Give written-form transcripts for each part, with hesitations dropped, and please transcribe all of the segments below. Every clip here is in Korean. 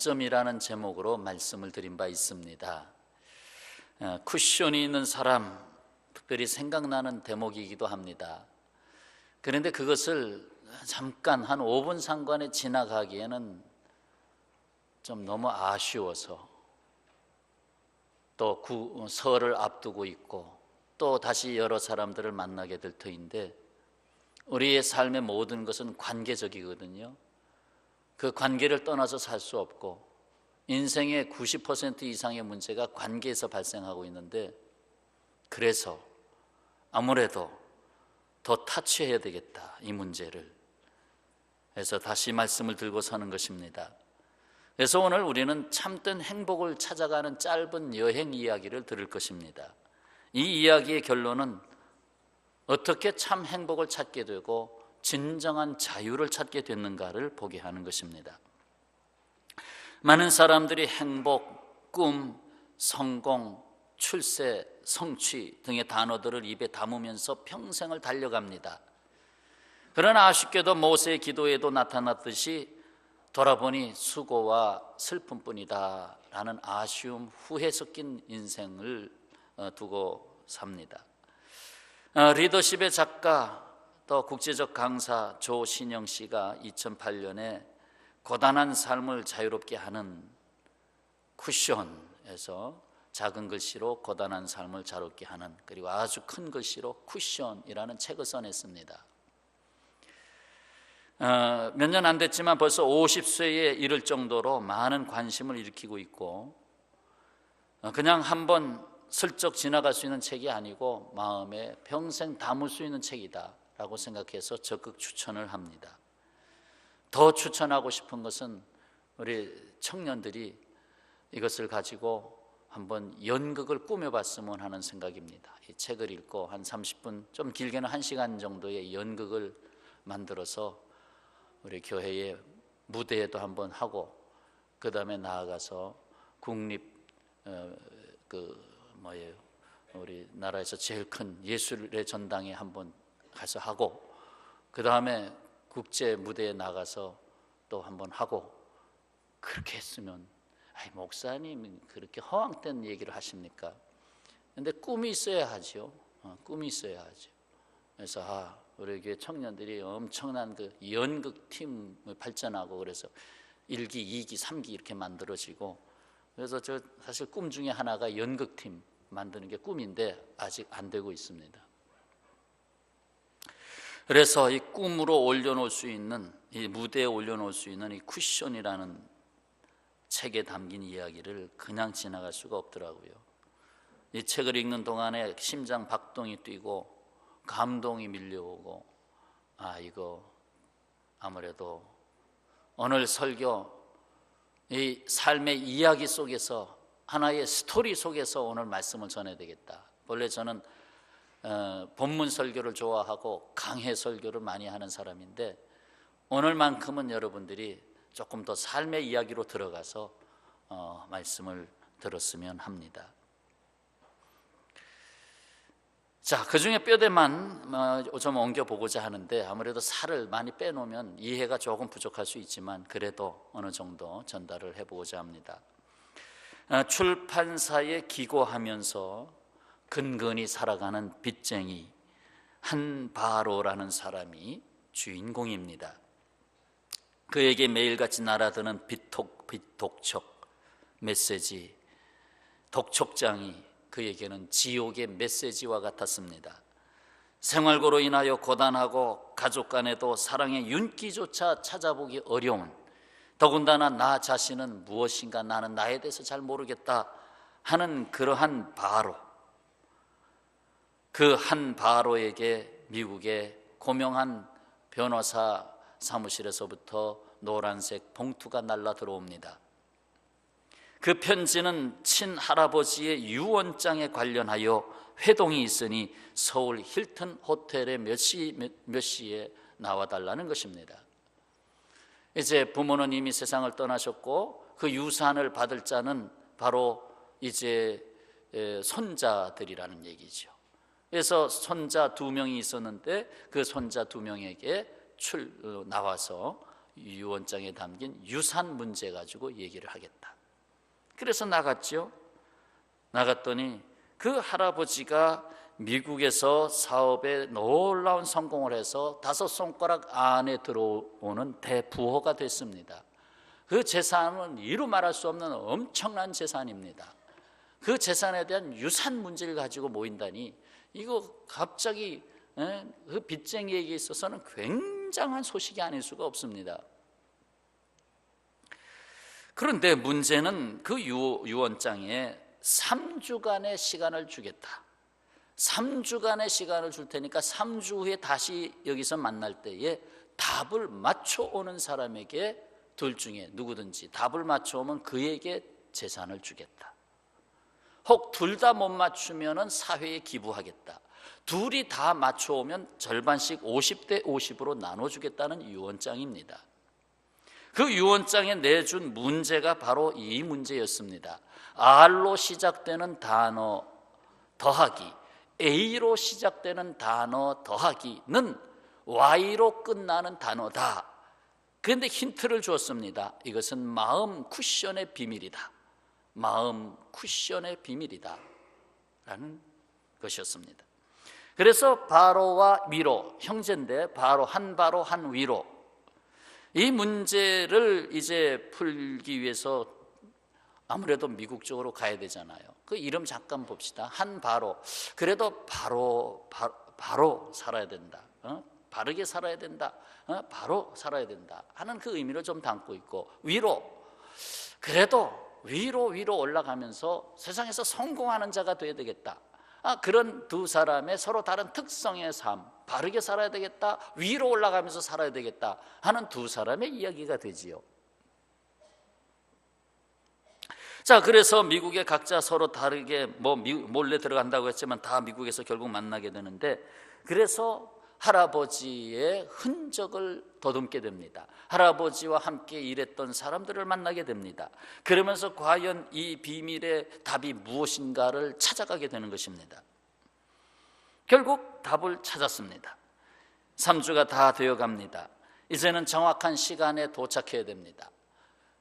장점이라는 제목으로 말씀을 드린 바 있습니다. 쿠션이 있는 사람, 특별히 생각나는 대목이기도 합니다. 그런데 그것을 잠깐 한 5분 상관에 지나가기에는 좀 너무 아쉬워서, 또 설을 앞두고 있고 또 다시 여러 사람들을 만나게 될 터인데, 우리의 삶의 모든 것은 관계적이거든요. 그 관계를 떠나서 살 수 없고, 인생의 90% 이상의 문제가 관계에서 발생하고 있는데, 그래서 아무래도 더 타치해야 되겠다, 이 문제를. 그래서 다시 말씀을 들고 서는 것입니다. 그래서 오늘 우리는 참된 행복을 찾아가는 짧은 여행 이야기를 들을 것입니다. 이 이야기의 결론은 어떻게 참 행복을 찾게 되고 진정한 자유를 찾게 됐는가를 보게 하는 것입니다. 많은 사람들이 행복, 꿈, 성공, 출세, 성취 등의 단어들을 입에 담으면서 평생을 달려갑니다. 그러나 아쉽게도 모세의 기도에도 나타났듯이 돌아보니 수고와 슬픔뿐이다 라는 아쉬움, 후회 섞인 인생을 두고 삽니다. 리더십의 작가, 또 국제적 강사 조신영 씨가 2008년에 고단한 삶을 자유롭게 하는 쿠션에서 작은 글씨로 고단한 삶을 자유롭게 하는, 그리고 아주 큰 글씨로 쿠션이라는 책을 써냈습니다. 몇 년 안 됐지만 벌써 50세에 이를 정도로 많은 관심을 일으키고 있고, 그냥 한번 슬쩍 지나갈 수 있는 책이 아니고 마음에 평생 담을 수 있는 책이다 라고 생각해서 적극 추천을 합니다. 더 추천하고 싶은 것은 우리 청년들이 이것을 가지고 한번 연극을 꾸며봤으면 하는 생각입니다. 이 책을 읽고 한 30분, 좀 길게는 1시간 정도의 연극을 만들어서 우리 교회의 무대에도 한번 하고, 그 다음에 나아가서 국립 우리 나라에서 제일 큰 예술의 전당에 한번 가서 하고, 그 다음에 국제 무대에 나가서 또 한번 하고, 그렇게 했으면, 목사님 그렇게 허황된 얘기를 하십니까? 근데 꿈이 있어야 하죠. 꿈이 있어야 하죠. 그래서 우리 교회 청년들이 엄청난 그 연극팀을 발전하고, 그래서 1기, 2기, 3기 이렇게 만들어지고, 그래서 저 사실 꿈 중에 하나가 연극팀 만드는 게 꿈인데 아직 안 되고 있습니다. 그래서 이 꿈으로 올려놓을 수 있는, 이 무대에 올려놓을 수 있는 이 쿠션이라는 책에 담긴 이야기를 그냥 지나갈 수가 없더라고요. 이 책을 읽는 동안에 심장 박동이 뛰고 감동이 밀려오고, 이거 아무래도 오늘 설교, 이 삶의 이야기 속에서, 하나의 스토리 속에서 오늘 말씀을 전해야 되겠다. 원래 저는 본문 설교를 좋아하고 강해 설교를 많이 하는 사람인데, 오늘만큼은 여러분들이 조금 더 삶의 이야기로 들어가서 말씀을 들었으면 합니다. 자, 그 중에 뼈대만 좀 옮겨보고자 하는데, 아무래도 살을 많이 빼놓으면 이해가 조금 부족할 수 있지만 그래도 어느 정도 전달을 해보고자 합니다. 출판사에 기고하면서 근근히 살아가는 빚쟁이 한바로라는 사람이 주인공입니다. 그에게 매일같이 날아드는 빚독촉 메시지, 독촉장이 그에게는 지옥의 메시지와 같았습니다. 생활고로 인하여 고단하고 가족 간에도 사랑의 윤기조차 찾아보기 어려운, 더군다나 나 자신은 무엇인가, 나는 나에 대해서 잘 모르겠다 하는 그러한 바로, 그 한 바로에게 미국의 고명한 변호사 사무실에서부터 노란색 봉투가 날라 들어옵니다. 그 편지는 친할아버지의 유언장에 관련하여 회동이 있으니 서울 힐튼 호텔에 몇 시에 나와달라는 것입니다. 이제 부모는 이미 세상을 떠나셨고, 그 유산을 받을 자는 바로 이제 손자들이라는 얘기죠. 그래서 손자 2명이 있었는데 그 손자 2명에게 나와서 유언장에 담긴 유산 문제 가지고 얘기를 하겠다. 그래서 나갔죠. 나갔더니 그 할아버지가 미국에서 사업에 놀라운 성공을 해서 5손가락 안에 들어오는 대부호가 됐습니다. 그 재산은 이루 말할 수 없는 엄청난 재산입니다. 그 재산에 대한 유산 문제를 가지고 모인다니 이거 갑자기 그 빚쟁이에게 있어서는 굉장한 소식이 아닐 수가 없습니다. 그런데 문제는 그 유언장에 3주간의 시간을 주겠다. 3주간의 시간을 줄 테니까 3주 후에 다시 여기서 만날 때에 답을 맞춰오는 사람에게 둘 중에 누구든지 답을 맞춰오면 그에게 재산을 주겠다. 혹 둘 다 못 맞추면 사회에 기부하겠다. 둘이 다 맞춰오면 절반씩 50대 50으로 나눠주겠다는 유언장입니다. 그 유언장에 내준 문제가 바로 이 문제였습니다. R로 시작되는 단어 더하기, A로 시작되는 단어 더하기는 Y로 끝나는 단어다. 그런데 힌트를 주었습니다. 이것은 마음 쿠션의 비밀이다. 마음 쿠션의 비밀이다 라는 것이었습니다. 그래서 바로와 위로, 형제인데 한 바로 한 위로, 이 문제를 이제 풀기 위해서 아무래도 미국 쪽으로 가야 되잖아요. 그 이름 잠깐 봅시다. 한 바로, 그래도 바로 살아야 된다. 바르게 살아야 된다. 바로 살아야 된다 하는 그 의미를 좀 담고 있고, 위로, 그래도 위로 올라가면서 세상에서 성공하는 자가 되어야 되겠다. 그런 두 사람의 서로 다른 특성의 삶, 바르게 살아야 되겠다, 위로 올라가면서 살아야 되겠다 하는 두 사람의 이야기가 되지요. 자, 그래서 미국에 각자 서로 다르게 몰래 들어간다고 했지만 다 미국에서 결국 만나게 되는데, 그래서 할아버지의 흔적을 더듬게 됩니다. 할아버지와 함께 일했던 사람들을 만나게 됩니다. 그러면서 과연 이 비밀의 답이 무엇인가를 찾아가게 되는 것입니다. 결국 답을 찾았습니다. 3주가 다 되어갑니다. 이제는 정확한 시간에 도착해야 됩니다.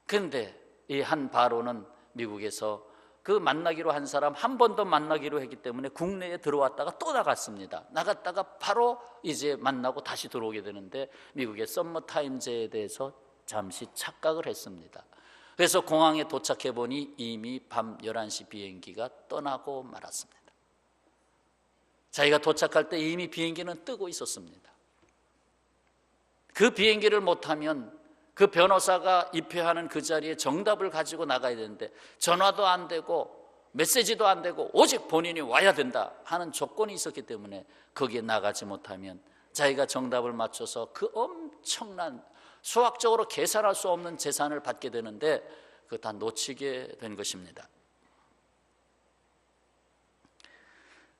그런데 이 한 바로는 미국에서 그 만나기로 한 사람 한 번 더 만나기로 했기 때문에 국내에 들어왔다가 또 나갔습니다. 나갔다가 바로 이제 만나고 다시 들어오게 되는데, 미국의 썸머타임즈에 대해서 잠시 착각을 했습니다. 그래서 공항에 도착해 보니 이미 밤 11시 비행기가 떠나고 말았습니다. 자기가 도착할 때 이미 비행기는 뜨고 있었습니다. 그 비행기를 못하면 그 변호사가 입회하는 그 자리에 정답을 가지고 나가야 되는데 전화도 안 되고 메시지도 안 되고 오직 본인이 와야 된다 하는 조건이 있었기 때문에 거기에 나가지 못하면 자기가 정답을 맞춰서 그 엄청난 수학적으로 계산할 수 없는 재산을 받게 되는데 그거 다 놓치게 된 것입니다.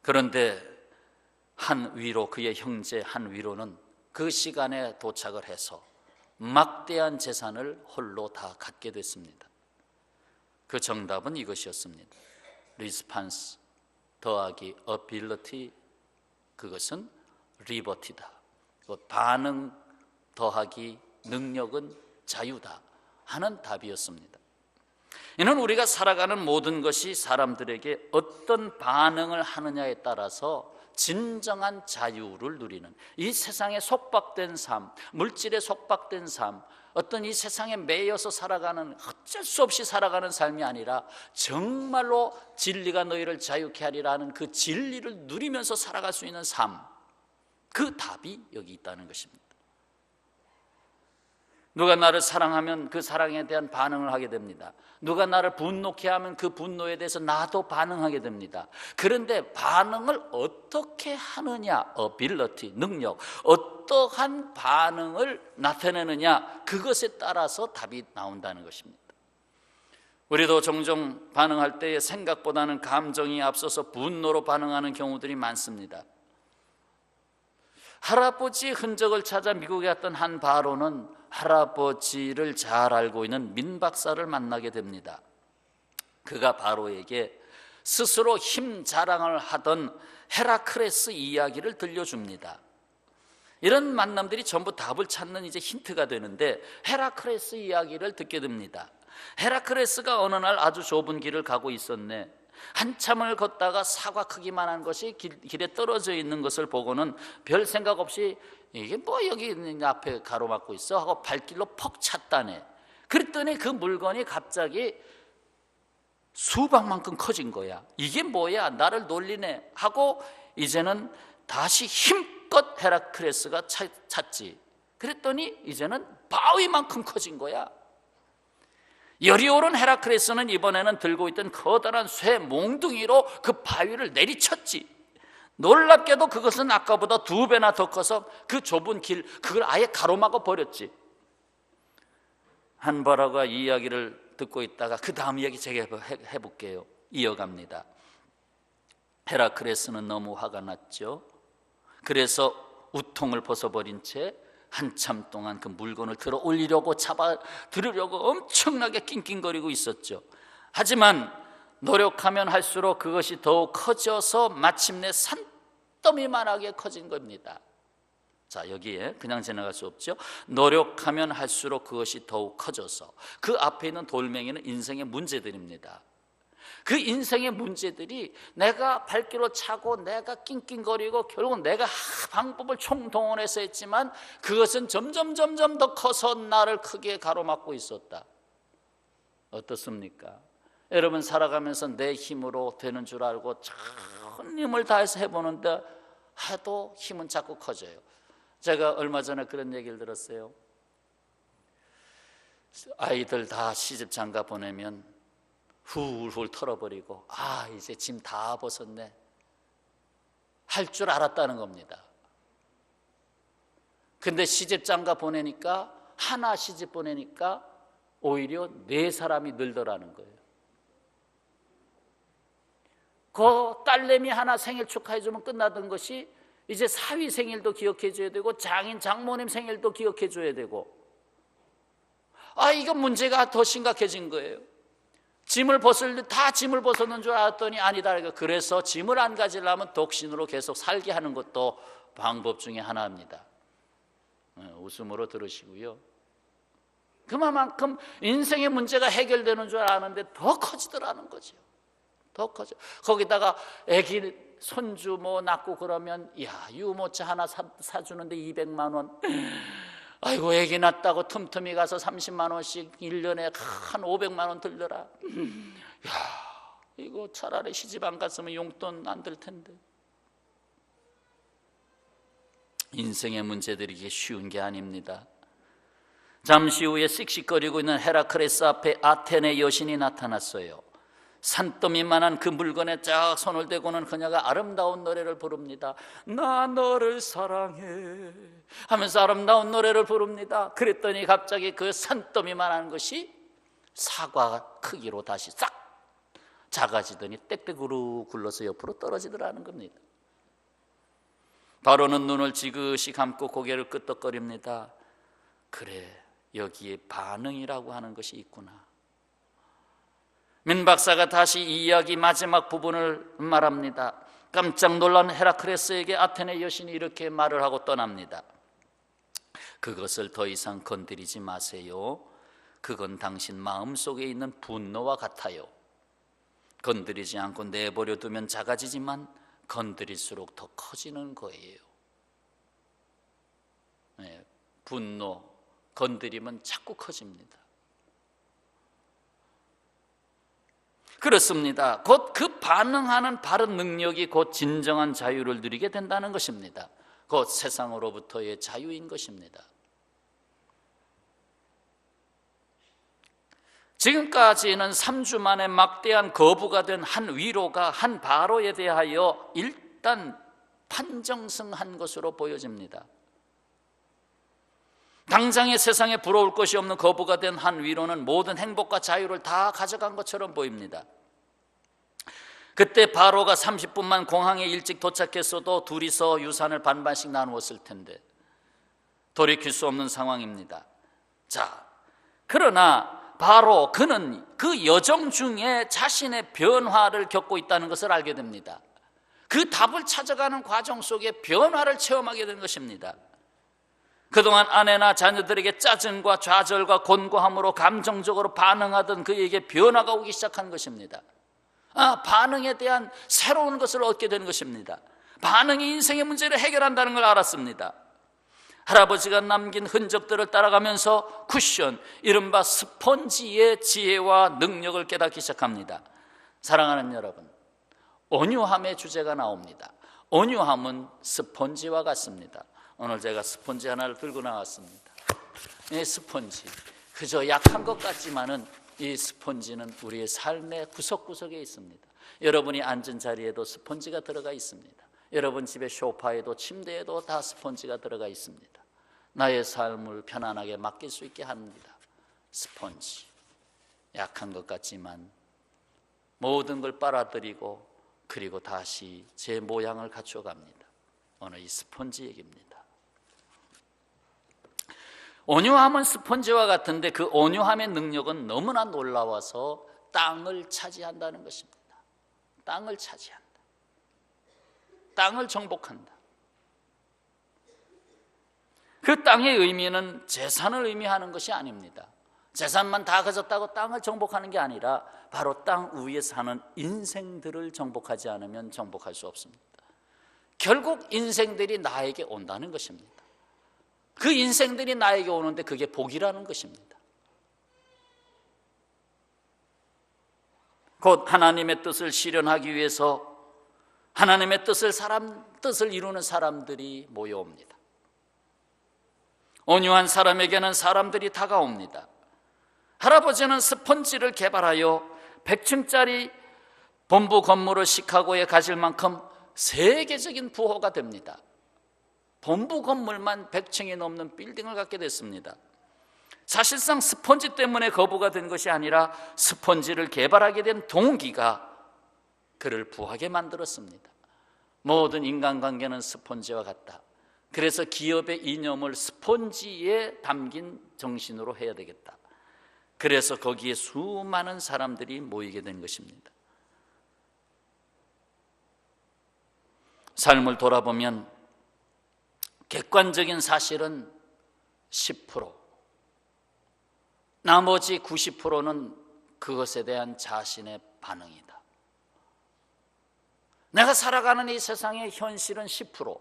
그런데 한 위로, 그의 형제 한 위로는 그 시간에 도착을 해서 막대한 재산을 홀로 다 갖게 됐습니다. 그 정답은 이것이었습니다. response 더하기 ability, 그것은 liberty다. 반응 더하기 능력은 자유다 하는 답이었습니다. 이는 우리가 살아가는 모든 것이 사람들에게 어떤 반응을 하느냐에 따라서 진정한 자유를 누리는, 이 세상에 속박된 삶, 물질에 속박된 삶, 어떤 이 세상에 매여서 살아가는, 어쩔 수 없이 살아가는 삶이 아니라 정말로 진리가 너희를 자유케 하리라 하는 그 진리를 누리면서 살아갈 수 있는 삶, 그 답이 여기 있다는 것입니다. 누가 나를 사랑하면 그 사랑에 대한 반응을 하게 됩니다. 누가 나를 분노케 하면 그 분노에 대해서 나도 반응하게 됩니다. 그런데 반응을 어떻게 하느냐, ability, 능력, 어떠한 반응을 나타내느냐, 그것에 따라서 답이 나온다는 것입니다. 우리도 종종 반응할 때에 생각보다는 감정이 앞서서 분노로 반응하는 경우들이 많습니다. 할아버지의 흔적을 찾아 미국에 갔던 한 바로는 할아버지를 잘 알고 있는 민 박사를 만나게 됩니다. 그가 바로에게 스스로 힘 자랑을 하던 헤라클레스 이야기를 들려줍니다. 이런 만남들이 전부 답을 찾는 이제 힌트가 되는데, 헤라클레스 이야기를 듣게 됩니다. 헤라클레스가 어느 날 아주 좁은 길을 가고 있었네. 한참을 걷다가 사과 크기만한 것이 길에 떨어져 있는 것을 보고는 별 생각 없이 이게 뭐 여기 앞에 가로막고 있어 하고 발길로 퍽 찼다네. 그랬더니 그 물건이 갑자기 수박만큼 커진 거야. 이게 뭐야, 나를 놀리네 하고 이제는 다시 힘껏 헤라클레스가 찾지. 그랬더니 이제는 바위만큼 커진 거야. 열이 오른 헤라클레스는 이번에는 들고 있던 커다란 쇠 몽둥이로 그 바위를 내리쳤지. 놀랍게도 그것은 아까보다 2배나 더 커서 그 좁은 길, 그걸 아예 가로막아 버렸지. 한바라가 이 이야기를 듣고 있다가 그 다음 이야기 제가 해볼게요. 이어갑니다. 헤라클레스는 너무 화가 났죠. 그래서 우통을 벗어버린 채 한참 동안 그 물건을 들어 올리려고 잡아 들으려고 엄청나게 낑낑거리고 있었죠. 하지만 노력하면 할수록 그것이 더욱 커져서 마침내 산더미만하게 커진 겁니다. 자, 여기에 그냥 지나갈 수 없죠. 노력하면 할수록 그것이 더욱 커져서, 그 앞에 있는 돌멩이는 인생의 문제들입니다. 그 인생의 문제들이 내가 발길로 차고 내가 낑낑거리고 결국 내가 방법을 총동원해서 했지만 그것은 점점 더 커서 나를 크게 가로막고 있었다. 어떻습니까? 여러분, 살아가면서 내 힘으로 되는 줄 알고 전 힘을 다해서 해보는데 해도 힘은 자꾸 커져요. 제가 얼마 전에 그런 얘기를 들었어요. 아이들 다 시집 장가 보내면 훌훌 털어버리고 이제 짐 다 벗었네 할 줄 알았다는 겁니다. 근데 시집 장가 보내니까, 하나 시집 보내니까 오히려 4사람이 늘더라는 거예요. 그 딸내미 하나 생일 축하해주면 끝나던 것이 이제 사위 생일도 기억해줘야 되고 장인 장모님 생일도 기억해줘야 되고, 이거 문제가 더 심각해진 거예요. 짐을 다 짐을 벗었는 줄 알았더니 아니다. 그래서 짐을 안 가지려면 독신으로 계속 살게 하는 것도 방법 중에 하나입니다. 웃음으로 들으시고요. 그만큼 인생의 문제가 해결되는 줄 아는데 더 커지더라는 거죠. 더 커져. 거기다가 애기 손주 낳고 그러면 유모차 하나 사주는데 200만 원. 아이고, 애기 낳았다고 틈틈이 가서 30만 원씩 1년에 한 500만 원 들더라. 이거 차라리 시집 안 갔으면 용돈 안 들 텐데. 인생의 문제들이 이게 쉬운 게 아닙니다. 잠시 후에 씩씩거리고 있는 헤라클레스 앞에 아테네 여신이 나타났어요. 산더미만한 그 물건에 쫙 손을 대고는 그녀가 아름다운 노래를 부릅니다. 나 너를 사랑해 하면서 아름다운 노래를 부릅니다. 그랬더니 갑자기 그 산더미만한 것이 사과 크기로 다시 싹 작아지더니 땡땡으로 굴러서 옆으로 떨어지더라는 겁니다. 바로는 눈을 지그시 감고 고개를 끄덕거립니다. 그래, 여기에 반응이라고 하는 것이 있구나. 민 박사가 다시 이 이야기 마지막 부분을 말합니다. 깜짝 놀란 헤라클레스에게 아테네 여신이 이렇게 말을 하고 떠납니다. 그것을 더 이상 건드리지 마세요. 그건 당신 마음속에 있는 분노와 같아요. 건드리지 않고 내버려 두면 작아지지만 건드릴수록 더 커지는 거예요. 분노, 건드리면 자꾸 커집니다. 그렇습니다. 곧 그 반응하는 바른 능력이 곧 진정한 자유를 누리게 된다는 것입니다. 곧 세상으로부터의 자유인 것입니다. 지금까지는 3주 만에 막대한 거부가 된 한 위로가 한 바로에 대하여 일단 판정승한 것으로 보여집니다. 당장의 세상에 부러울 것이 없는 거부가 된 한 위로는 모든 행복과 자유를 다 가져간 것처럼 보입니다. 그때 바로가 30분만 공항에 일찍 도착했어도 둘이서 유산을 반반씩 나누었을 텐데 돌이킬 수 없는 상황입니다. 자, 그러나 바로 그는 그 여정 중에 자신의 변화를 겪고 있다는 것을 알게 됩니다. 그 답을 찾아가는 과정 속에 변화를 체험하게 된 것입니다. 그동안 아내나 자녀들에게 짜증과 좌절과 곤고함으로 감정적으로 반응하던 그에게 변화가 오기 시작한 것입니다. 반응에 대한 새로운 것을 얻게 되는 것입니다. 반응이 인생의 문제를 해결한다는 걸 알았습니다. 할아버지가 남긴 흔적들을 따라가면서 쿠션, 이른바 스펀지의 지혜와 능력을 깨닫기 시작합니다. 사랑하는 여러분, 온유함의 주제가 나옵니다. 온유함은 스펀지와 같습니다. 오늘 제가 스펀지 하나를 들고 나왔습니다. 이 스펀지, 그저 약한 것 같지만은 이 스펀지는 우리의 삶의 구석구석에 있습니다. 여러분이 앉은 자리에도 스펀지가 들어가 있습니다. 여러분 집의 소파에도 침대에도 다 스펀지가 들어가 있습니다. 나의 삶을 편안하게 맡길 수 있게 합니다. 스펀지, 약한 것 같지만 모든 걸 빨아들이고 그리고 다시 제 모양을 갖춰갑니다. 오늘 이 스펀지 얘기입니다. 온유함은 스펀지와 같은데 그 온유함의 능력은 너무나 놀라워서 땅을 차지한다는 것입니다. 땅을 차지한다. 땅을 정복한다. 그 땅의 의미는 재산을 의미하는 것이 아닙니다. 재산만 다 가졌다고 땅을 정복하는 게 아니라 바로 땅 위에 사는 인생들을 정복하지 않으면 정복할 수 없습니다. 결국 인생들이 나에게 온다는 것입니다. 그 인생들이 나에게 오는데 그게 복이라는 것입니다. 곧 하나님의 뜻을 실현하기 위해서 하나님의 뜻을 이루는 사람들이 모여옵니다. 온유한 사람에게는 사람들이 다가옵니다. 할아버지는 스펀지를 개발하여 100층짜리 본부 건물을 시카고에 가질 만큼 세계적인 부호가 됩니다. 본부 건물만 100층이 넘는 빌딩을 갖게 됐습니다. 사실상 스펀지 때문에 거부가 된 것이 아니라 스펀지를 개발하게 된 동기가 그를 부하게 만들었습니다. 모든 인간관계는 스펀지와 같다. 그래서 기업의 이념을 스펀지에 담긴 정신으로 해야 되겠다. 그래서 거기에 수많은 사람들이 모이게 된 것입니다. 삶을 돌아보면 객관적인 사실은 10%, 나머지 90%는 그것에 대한 자신의 반응이다. 내가 살아가는 이 세상의 현실은 10%,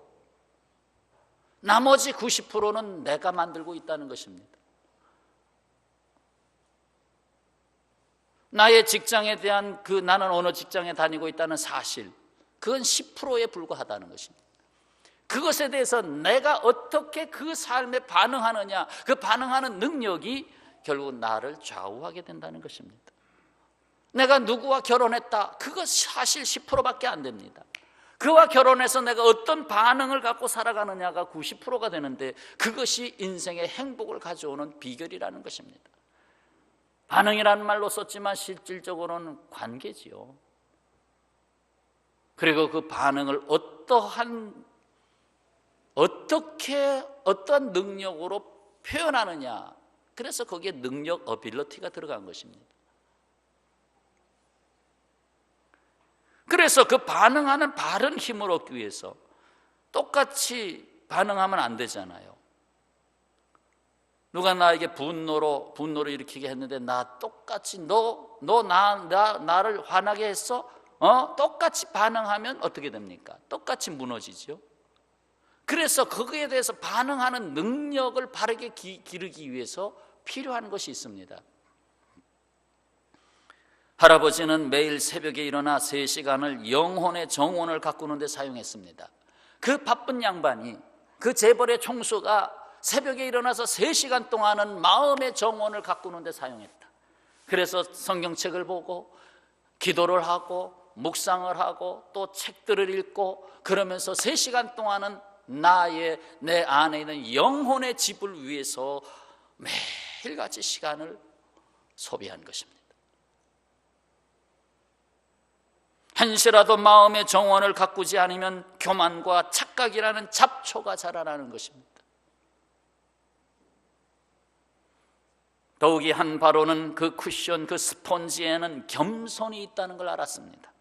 나머지 90%는 내가 만들고 있다는 것입니다. 나의 직장에 대한 나는 어느 직장에 다니고 있다는 사실, 그건 10%에 불과하다는 것입니다. 그것에 대해서 내가 어떻게 그 삶에 반응하느냐, 그 반응하는 능력이 결국 나를 좌우하게 된다는 것입니다. 내가 누구와 결혼했다, 그것 사실 10%밖에 안 됩니다. 그와 결혼해서 내가 어떤 반응을 갖고 살아가느냐가 90%가 되는데 그것이 인생의 행복을 가져오는 비결이라는 것입니다. 반응이라는 말로 썼지만 실질적으로는 관계지요. 그리고 그 반응을 어떠한 능력으로 표현하느냐, 그래서 거기에 능력, 어빌리티가 들어간 것입니다. 그래서 그 반응하는 바른 힘을 얻기 위해서 똑같이 반응하면 안 되잖아요. 누가 나에게 분노를 일으키게 했는데 나 똑같이 나를 화나게 했어? 똑같이 반응하면 어떻게 됩니까? 똑같이 무너지죠. 그래서 거기에 대해서 반응하는 능력을 바르게 기르기 위해서 필요한 것이 있습니다. 할아버지는 매일 새벽에 일어나 3시간을 영혼의 정원을 가꾸는 데 사용했습니다. 그 바쁜 양반이, 그 재벌의 총수가 새벽에 일어나서 3시간 동안은 마음의 정원을 가꾸는 데 사용했다. 그래서 성경책을 보고 기도를 하고 묵상을 하고 또 책들을 읽고 그러면서 3시간 동안은 내 안에 있는 영혼의 집을 위해서 매일같이 시간을 소비한 것입니다. 한시라도 마음의 정원을 가꾸지 않으면 교만과 착각이라는 잡초가 자라나는 것입니다. 더욱이 한 바로는 그 쿠션, 그 스펀지에는 겸손이 있다는 걸 알았습니다.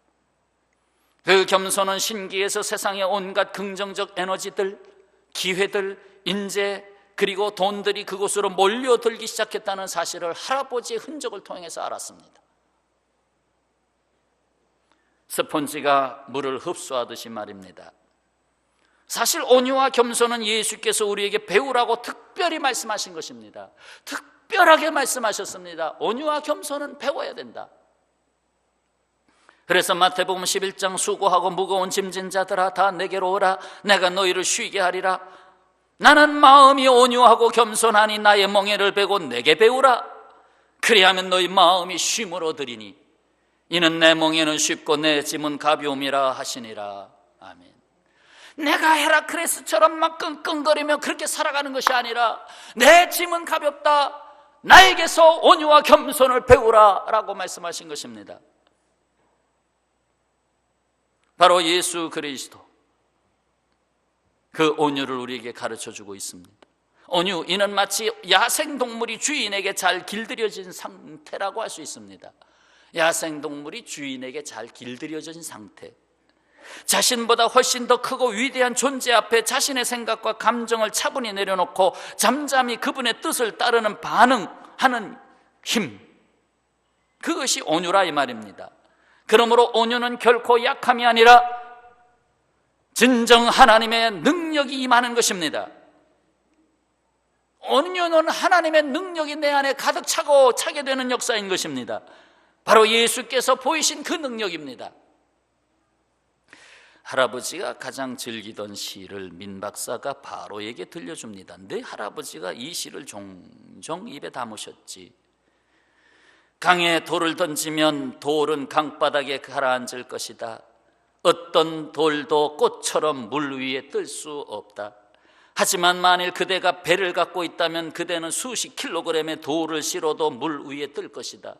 그 겸손은 신기에서 세상의 온갖 긍정적 에너지들, 기회들, 인재, 그리고 돈들이 그곳으로 몰려들기 시작했다는 사실을 할아버지의 흔적을 통해서 알았습니다. 스펀지가 물을 흡수하듯이 말입니다. 사실 온유와 겸손은 예수께서 우리에게 배우라고 특별히 말씀하신 것입니다. 특별하게 말씀하셨습니다. 온유와 겸손은 배워야 된다. 그래서 마태복음 11장 수고하고 무거운 짐진 자들아 다 내게로 오라. 내가 너희를 쉬게 하리라. 나는 마음이 온유하고 겸손하니 나의 멍에를 베고 내게 배우라. 그리하면 너희 마음이 쉼을 얻으리니 이는 내 멍에는 쉽고 내 짐은 가벼움이라 하시니라. 아멘. 내가 헤라클레스처럼 막 끙끙거리며 그렇게 살아가는 것이 아니라 내 짐은 가볍다. 나에게서 온유와 겸손을 배우라 라고 말씀하신 것입니다. 바로 예수 그리스도, 그 온유를 우리에게 가르쳐주고 있습니다. 온유, 이는 마치 야생동물이 주인에게 잘 길들여진 상태라고 할 수 있습니다. 야생동물이 주인에게 잘 길들여진 상태, 자신보다 훨씬 더 크고 위대한 존재 앞에 자신의 생각과 감정을 차분히 내려놓고 잠잠히 그분의 뜻을 따르는 반응하는 힘, 그것이 온유라 이 말입니다. 그러므로 온유는 결코 약함이 아니라 진정 하나님의 능력이 임하는 것입니다. 온유는 하나님의 능력이 내 안에 가득 차게 되는 역사인 것입니다. 바로 예수께서 보이신 그 능력입니다. 할아버지가 가장 즐기던 시를 민 박사가 바로에게 들려줍니다. 내 할아버지가 이 시를 종종 입에 담으셨지. 강에 돌을 던지면 돌은 강바닥에 가라앉을 것이다. 어떤 돌도 꽃처럼 물 위에 뜰 수 없다. 하지만 만일 그대가 배를 갖고 있다면 그대는 수십 킬로그램의 돌을 실어도 물 위에 뜰 것이다.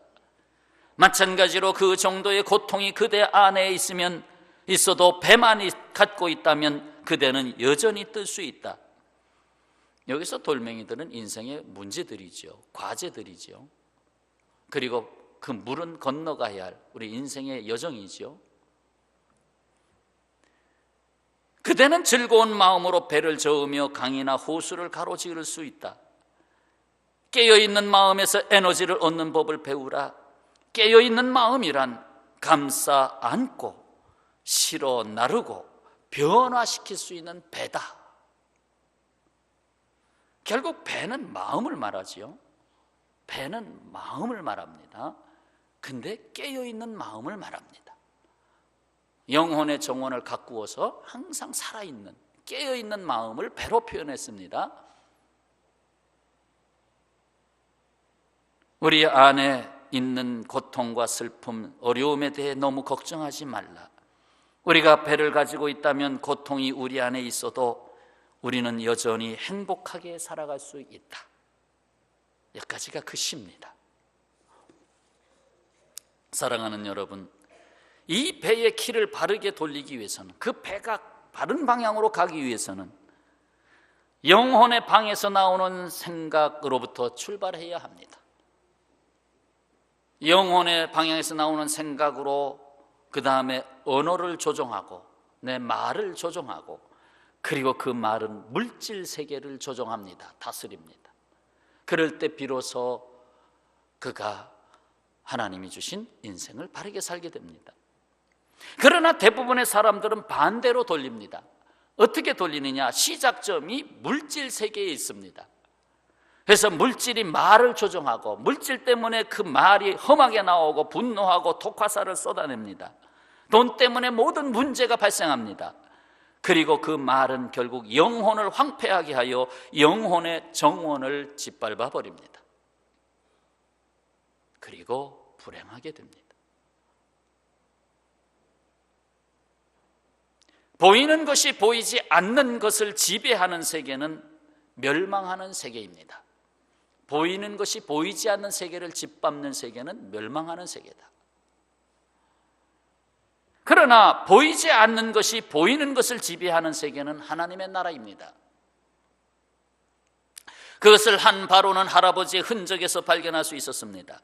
마찬가지로 그 정도의 고통이 그대 안에 있어도 배만 갖고 있다면 그대는 여전히 뜰 수 있다. 여기서 돌멩이들은 인생의 문제들이죠. 과제들이죠. 그리고 그 물은 건너가야 할 우리 인생의 여정이죠. 그대는 즐거운 마음으로 배를 저으며 강이나 호수를 가로지를 수 있다. 깨어있는 마음에서 에너지를 얻는 법을 배우라. 깨어있는 마음이란 감싸 안고 실어 나르고 변화시킬 수 있는 배다. 결국 배는 마음을 말하지요. 배는 마음을 말합니다. 근데 깨어있는 마음을 말합니다. 영혼의 정원을 가꾸어서 항상 살아있는 깨어있는 마음을 배로 표현했습니다. 우리 안에 있는 고통과 슬픔, 어려움에 대해 너무 걱정하지 말라. 우리가 배를 가지고 있다면 고통이 우리 안에 있어도 우리는 여전히 행복하게 살아갈 수 있다. 여기까지가 그 시입니다. 사랑하는 여러분, 이 배의 키를 바르게 돌리기 위해서는, 그 배가 바른 방향으로 가기 위해서는 영혼의 방에서 나오는 생각으로부터 출발해야 합니다. 영혼의 방향에서 나오는 생각으로 그 다음에 언어를 조종하고 내 말을 조종하고, 그리고 그 말은 물질 세계를 조종합니다. 다스립니다. 그럴 때 비로소 그가 하나님이 주신 인생을 바르게 살게 됩니다. 그러나 대부분의 사람들은 반대로 돌립니다. 어떻게 돌리느냐? 시작점이 물질 세계에 있습니다. 그래서 물질이 말을 조종하고 물질 때문에 그 말이 험하게 나오고 분노하고 독화살을 쏟아냅니다. 돈 때문에 모든 문제가 발생합니다. 그리고 그 말은 결국 영혼을 황폐하게 하여 영혼의 정원을 짓밟아 버립니다. 그리고 불행하게 됩니다. 보이는 것이 보이지 않는 것을 지배하는 세계는 멸망하는 세계입니다. 보이는 것이 보이지 않는 세계를 짓밟는 세계는 멸망하는 세계다. 그러나 보이지 않는 것이 보이는 것을 지배하는 세계는 하나님의 나라입니다. 그것을 한 바로는 할아버지의 흔적에서 발견할 수 있었습니다.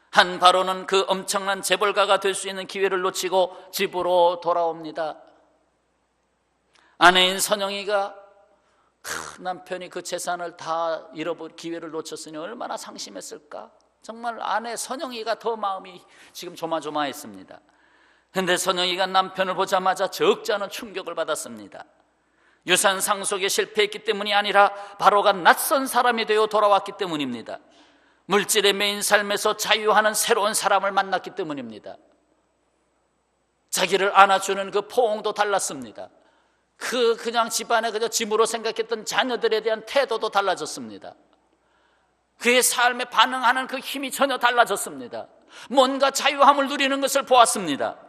한 바로는 그 엄청난 재벌가가 될 수 있는 기회를 놓치고 집으로 돌아옵니다. 아내인 선영이가 남편이 그 재산을 다 잃어버릴 기회를 놓쳤으니 얼마나 상심했을까. 정말 아내 선영이가 더 마음이 지금 조마조마했습니다. 그런데 선영이가 남편을 보자마자 적지 않은 충격을 받았습니다. 유산 상속에 실패했기 때문이 아니라 바로가 낯선 사람이 되어 돌아왔기 때문입니다. 물질에 매인 삶에서 자유하는 새로운 사람을 만났기 때문입니다. 자기를 안아주는 그 포옹도 달랐습니다. 그냥 집안에 그저 짐으로 생각했던 자녀들에 대한 태도도 달라졌습니다. 그의 삶에 반응하는 그 힘이 전혀 달라졌습니다. 뭔가 자유함을 누리는 것을 보았습니다.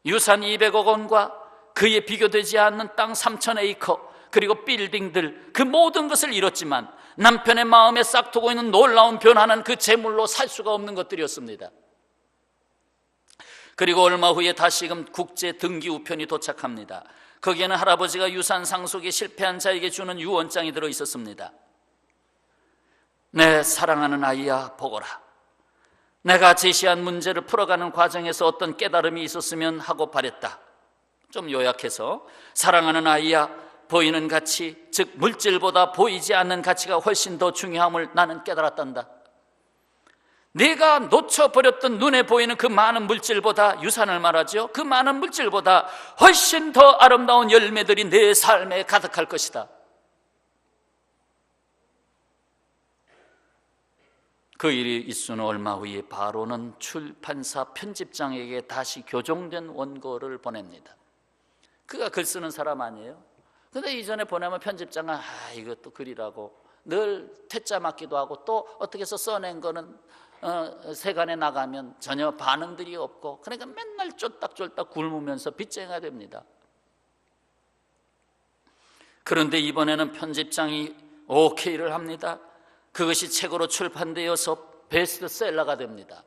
유산 200억 원과 그에 비교되지 않는 땅 3,000에이커 그리고 빌딩들, 그 모든 것을 잃었지만 남편의 마음에 싹트고 있는 놀라운 변화는 그 재물로 살 수가 없는 것들이었습니다. 그리고 얼마 후에 다시금 국제 등기 우편이 도착합니다. 거기에는 할아버지가 유산 상속에 실패한 자에게 주는 유언장이 들어 있었습니다. 내 사랑하는 아이야, 보거라. 내가 제시한 문제를 풀어가는 과정에서 어떤 깨달음이 있었으면 하고 바랬다. 좀 요약해서, 사랑하는 아이야, 보이는 가치, 즉 물질보다 보이지 않는 가치가 훨씬 더 중요함을 나는 깨달았단다. 내가 놓쳐버렸던 눈에 보이는 그 많은 물질보다, 유산을 말하죠, 그 많은 물질보다 훨씬 더 아름다운 열매들이 내 삶에 가득할 것이다. 그 일이 있은 얼마 후에 바로는 출판사 편집장에게 다시 교정된 원고를 보냅니다. 그가 글 쓰는 사람 아니에요. 근데 이전에 보내면 편집장은 이것도 글이라고 늘 퇴짜 맞기도 하고, 또 어떻게 해서 써낸 거는 세간에 나가면 전혀 반응들이 없고, 그러니까 맨날 쫄딱쫄딱 굶으면서 빚쟁이가 됩니다. 그런데 이번에는 편집장이 오케이를 합니다. 그것이 책으로 출판되어서 베스트셀러가 됩니다.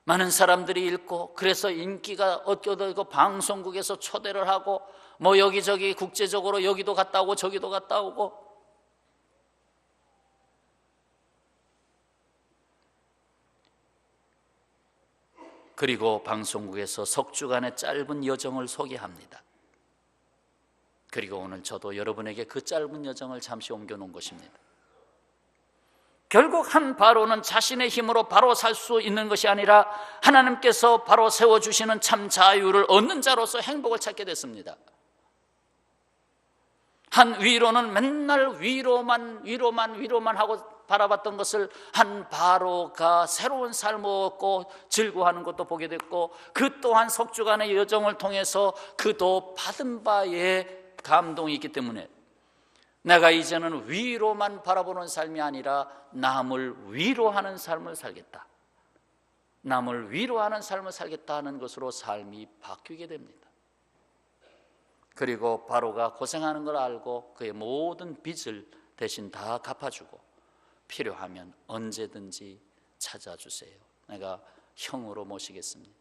많은 사람들이 읽고, 그래서 인기가 얻겨들고 방송국에서 초대를 하고, 뭐 여기저기 국제적으로 여기도 갔다 오고 저기도 갔다 오고, 그리고 방송국에서 석 주간의 짧은 여정을 소개합니다. 그리고 오늘 저도 여러분에게 그 짧은 여정을 잠시 옮겨놓은 것입니다. 결국 한 바로는 자신의 힘으로 바로 살 수 있는 것이 아니라 하나님께서 바로 세워주시는 참 자유를 얻는 자로서 행복을 찾게 됐습니다. 한 위로는 맨날 위로만 하고 바라봤던 것을 한 바로가 새로운 삶을 얻고 즐거워하는 것도 보게 됐고, 그 또한 석 주간의 여정을 통해서 그도 받은 바에 감동이 있기 때문에 내가 이제는 위로만 바라보는 삶이 아니라 남을 위로하는 삶을 살겠다. 남을 위로하는 삶을 살겠다 하는 것으로 삶이 바뀌게 됩니다. 그리고 바로가 고생하는 걸 알고 그의 모든 빚을 대신 다 갚아주고, 필요하면 언제든지 찾아주세요. 내가 형으로 모시겠습니다.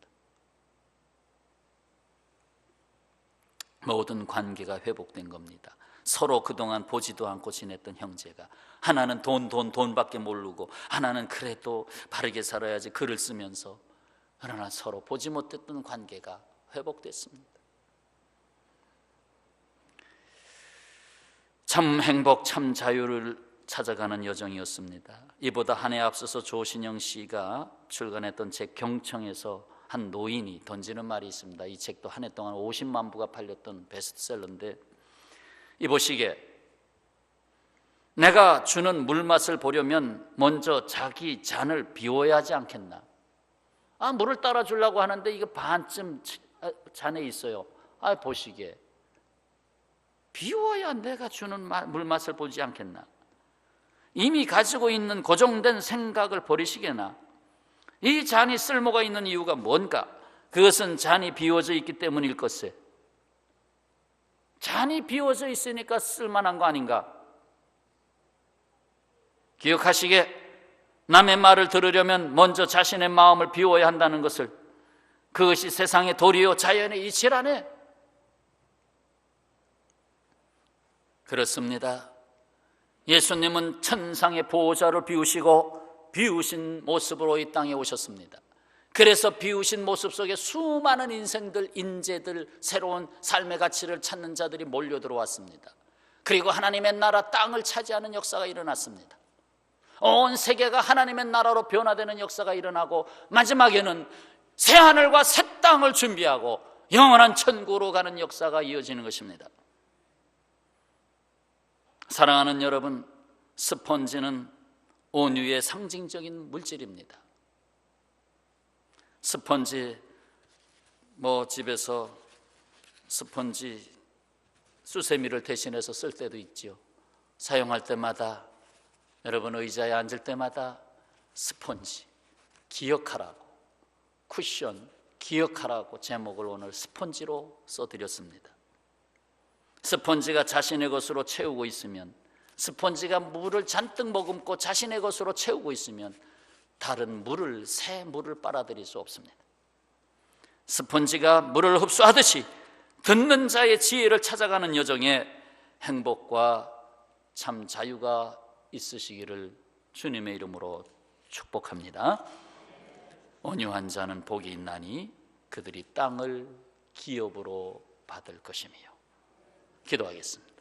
모든 관계가 회복된 겁니다. 서로 그동안 보지도 않고 지냈던 형제가, 하나는 돈밖에 모르고 하나는 그래도 바르게 살아야지 글을 쓰면서, 그러나 서로 보지 못했던 관계가 회복됐습니다. 참 행복, 참 자유를 찾아가는 여정이었습니다. 이보다 한 해 앞서서 조신영 씨가 출간했던 책 경청에서 한 노인이 던지는 말이 있습니다. 이 책도 한 해 동안 50만 부가 팔렸던 베스트셀러인데, 이보시게, 내가 주는 물맛을 보려면 먼저 자기 잔을 비워야 하지 않겠나. 물을 따라 주려고 하는데 이거 반쯤 잔에 있어요. 보시게, 비워야 내가 주는 물맛을 보지 않겠나. 이미 가지고 있는 고정된 생각을 버리시게나. 이 잔이 쓸모가 있는 이유가 뭔가? 그것은 잔이 비워져 있기 때문일 것에. 잔이 비워져 있으니까 쓸만한 거 아닌가? 기억하시게, 남의 말을 들으려면 먼저 자신의 마음을 비워야 한다는 것을, 그것이 세상의 도리요 자연의 이치라네. 그렇습니다. 예수님은 천상의 보호자를 비우신 모습으로 이 땅에 오셨습니다. 그래서 비우신 모습 속에 수많은 인생들, 인재들, 새로운 삶의 가치를 찾는 자들이 몰려 들어왔습니다. 그리고 하나님의 나라 땅을 차지하는 역사가 일어났습니다. 온 세계가 하나님의 나라로 변화되는 역사가 일어나고 마지막에는 새 하늘과 새 땅을 준비하고 영원한 천국으로 가는 역사가 이어지는 것입니다. 사랑하는 여러분, 스펀지는 온유의 상징적인 물질입니다. 스펀지 집에서 스펀지 수세미를 대신해서 쓸 때도 있죠. 사용할 때마다 여러분 의자에 앉을 때마다 스펀지 기억하라고, 쿠션 기억하라고 제목을 오늘 스펀지로 써드렸습니다. 스펀지가 자신의 것으로 채우고 있으면, 스펀지가 물을 잔뜩 머금고 자신의 것으로 채우고 있으면 다른 물을, 새 물을 빨아들일 수 없습니다. 스펀지가 물을 흡수하듯이 듣는 자의 지혜를 찾아가는 여정에 행복과 참 자유가 있으시기를 주님의 이름으로 축복합니다. 온유한 자는 복이 있나니 그들이 땅을 기업으로 받을 것이며. 기도하겠습니다.